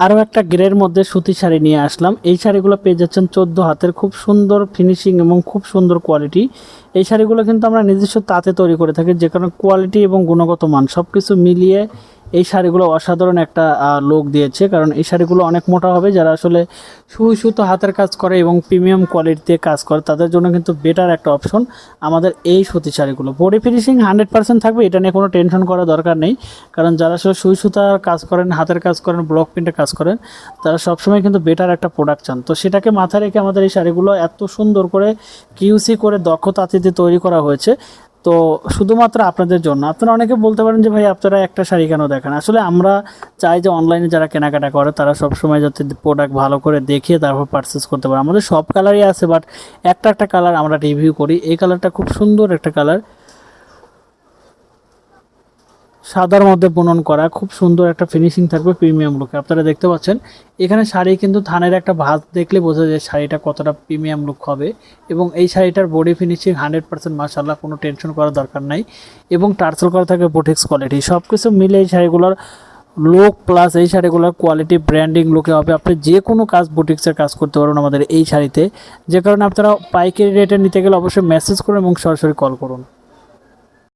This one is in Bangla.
আরও একটা গ্রের মধ্যে সুতি শাড়ি নিয়ে আসলাম। এই শাড়িগুলো পেয়ে যাচ্ছেন 14 হাতের, খুব সুন্দর ফিনিশিং এবং খুব সুন্দর কোয়ালিটি। এই শাড়িগুলো কিন্তু আমরা নিজস্ব তাঁতে তৈরি করে থাকি, যে কারণে কোয়ালিটি এবং গুণগত মান সব কিছু মিলিয়ে এই শাড়িগুলো অসাধারণ একটা লুক দিয়েছে। কারণ এই শাড়িগুলো অনেক মোটা হবে, যারা আসলে সুই সুতো হাতের কাজ করে এবং প্রিমিয়াম কোয়ালিটিতে কাজ করে তাদের জন্য কিন্তু বেটার একটা অপশন আমাদের এই সুতি শাড়িগুলো। বডি ফিনিশিং 100% থাকবে, এটা নিয়ে কোনো টেনশন করার দরকার নেই। কারণ যারা আসলে সুই সুতার কাজ করেন, হাতের কাজ করেন, ব্লক প্রিন্টে কাজ করেন, তারা সবসময় কিন্তু বেটার একটা প্রোডাক্ট চান। তো সেটাকে মাথায় রেখে আমাদের এই শাড়িগুলো এত সুন্দর করে কিউসি করে দক্ষ তাঁতিতে তৈরি করা হয়েছে। তো শুধুমাত্র আপনাদের জন্য। আপনারা অনেকে বলতে পারেন যে ভাই আপনারা একটা শাড়ি কেন দেখান, আসলে আমরা চাই যে অনলাইনে যারা কেনাকাটা করে তারা সবসময় যাতে প্রোডাক্ট ভালো করে দেখে তারপর পারচেস করতে পারে। আমাদের সব কালারই আছে, বাট একটা একটা কালার আমরা রিভিউ করি। এই কালারটা খুব সুন্দর একটা কালার, সাদার মধ্যে বুনন করা, খুব সুন্দর একটা ফিনিশিং থাকবে প্রিমিয়াম লুকে। আপনারা দেখতে পাচ্ছেন এখানে শাড়ি কিন্তু থানের একটা ভাঁজ দেখলে বোঝা যায় শাড়িটা কতটা প্রিমিয়াম লুক হবে। এবং এই শাড়িটার বডি ফিনিশিং 100% মাশাআল্লাহ, কোনো টেনশন করার দরকার নাই। এবং টার্সেল করা থাকে বুটিক্স কোয়ালিটি, সব কিছু মিলে এই শাড়িগুলোর লুক প্লাস এই শাড়িগুলোর কোয়ালিটি ব্র্যান্ডিং লুকে হবে। আপনি যে কোনো কাজ বুটিক্সের কাজ করতে পারবেন আমাদের এই শাড়িতে, যে কারণে আপনারা পাইকারি রেটে নিতে গেলে অবশ্যই মেসেজ করুন এবং সরাসরি কল করুন।